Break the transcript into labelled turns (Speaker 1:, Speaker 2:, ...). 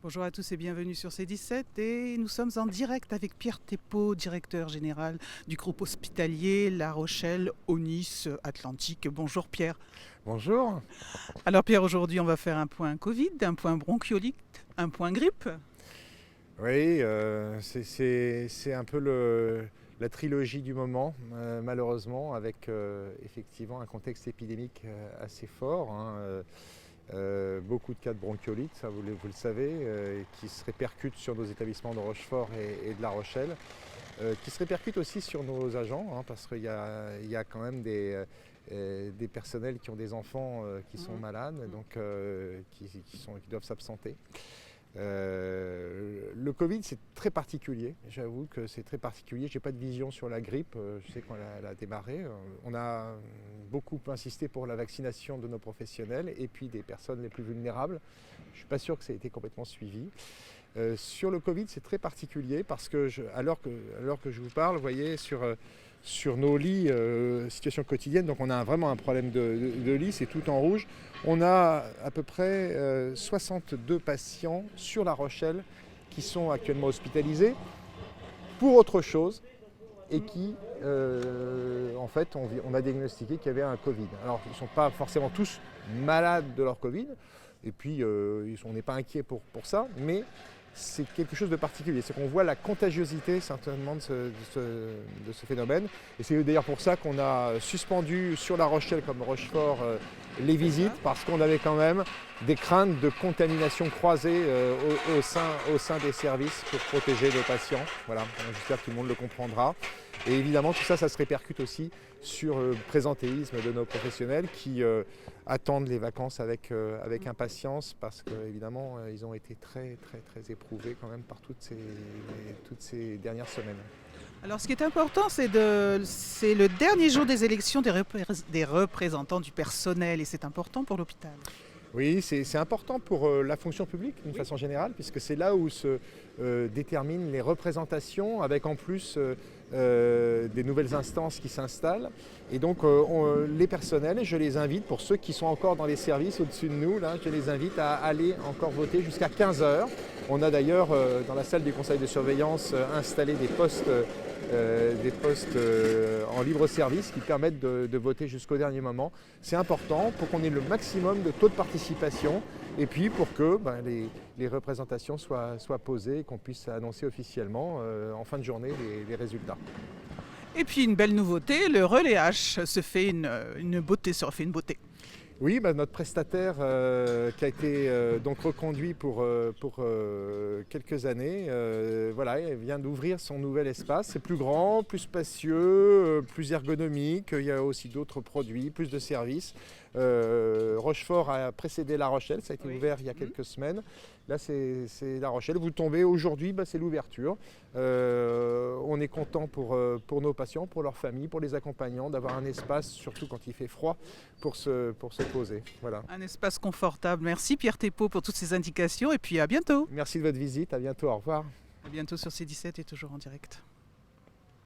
Speaker 1: Bonjour à tous et bienvenue sur C17 et nous sommes en direct avec Pierre Thépaut, directeur général du groupe hospitalier La Rochelle-Aunis Atlantique. Bonjour Pierre.
Speaker 2: Bonjour.
Speaker 1: Alors Pierre, aujourd'hui on va faire un point Covid, un point bronchiolite, un point grippe.
Speaker 2: Oui, c'est un peu la trilogie du moment, malheureusement, avec effectivement un contexte épidémique assez fort. Beaucoup de cas de bronchiolite, ça vous le savez, qui se répercutent sur nos établissements de Rochefort et de La Rochelle, qui se répercutent aussi sur nos agents, parce qu'il y a quand même des personnels qui ont des enfants qui sont malades, donc qui doivent s'absenter. Le Covid, c'est très particulier. J'avoue que c'est très particulier. Je n'ai pas de vision sur la grippe. Je sais qu'on a démarré. On a beaucoup insisté pour la vaccination de nos professionnels et puis des personnes les plus vulnérables. Je ne suis pas sûr que ça ait été complètement suivi. Sur le Covid, c'est très particulier parce que, alors que je vous parle, vous voyez, sur nos lits, situation quotidienne, donc on a vraiment un problème de lit, c'est tout en rouge. On a à peu près 62 patients sur La Rochelle qui sont actuellement hospitalisés pour autre chose et qui, en fait, on a diagnostiqué qu'il y avait un Covid. Alors, ils ne sont pas forcément tous malades de leur Covid, et puis on n'est pas inquiet pour ça, mais c'est quelque chose de particulier. C'est qu'on voit la contagiosité certainement de ce phénomène. Et c'est d'ailleurs pour ça qu'on a suspendu sur La Rochelle comme Rochefort les visites, parce qu'on avait quand même des craintes de contamination croisée au sein des services pour protéger nos patients. Voilà, j'espère que tout le monde le comprendra. Et évidemment, tout ça, ça se répercute aussi sur le présentéisme de nos professionnels qui attendent les vacances avec impatience parce qu'évidemment, ils ont été très éprouvés quand même par toutes ces dernières semaines.
Speaker 1: Alors ce qui est important, c'est le dernier jour des élections des représentants du personnel et c'est important pour l'hôpital.
Speaker 2: Oui, c'est important pour la fonction publique d'une façon générale, puisque c'est là où se déterminent les représentations, avec en plus des nouvelles instances qui s'installent. Et donc les personnels, je les invite, pour ceux qui sont encore dans les services au-dessus de nous, là, je les invite à aller encore voter jusqu'à 15h. On a d'ailleurs dans la salle du conseil de surveillance installé des postes en libre service qui permettent de voter jusqu'au dernier moment. C'est important pour qu'on ait le maximum de taux de participation et puis pour que les représentations soient posées et qu'on puisse annoncer officiellement en fin de journée les résultats.
Speaker 1: Et puis une belle nouveauté, le relais H se fait une beauté, se refait une beauté.
Speaker 2: Oui, notre prestataire qui a été donc reconduit pour quelques années, voilà, il vient d'ouvrir son nouvel espace. C'est plus grand, plus spacieux, plus ergonomique. Il y a aussi d'autres produits, plus de services. Rochefort a précédé La Rochelle, ça a été ouvert il y a quelques semaines. Là, c'est La Rochelle. Vous tombez aujourd'hui, c'est l'ouverture. On est content pour nos patients, pour leurs familles, pour les accompagnants, d'avoir un espace, surtout quand il fait froid, pour se poser. Voilà.
Speaker 1: Un espace confortable. Merci Pierre Thépaut pour toutes ces indications et puis à bientôt.
Speaker 2: Merci de votre visite, à bientôt, au revoir.
Speaker 1: À bientôt sur C17 et toujours en direct.